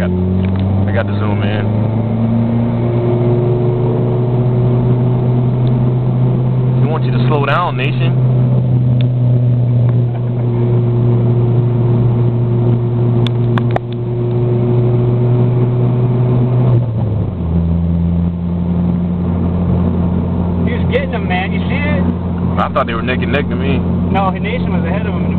I got the zoom in. We want you to slow down, nation. He was getting them, man. You see it? I thought they were neck and neck to me. No, Nation was ahead of him in the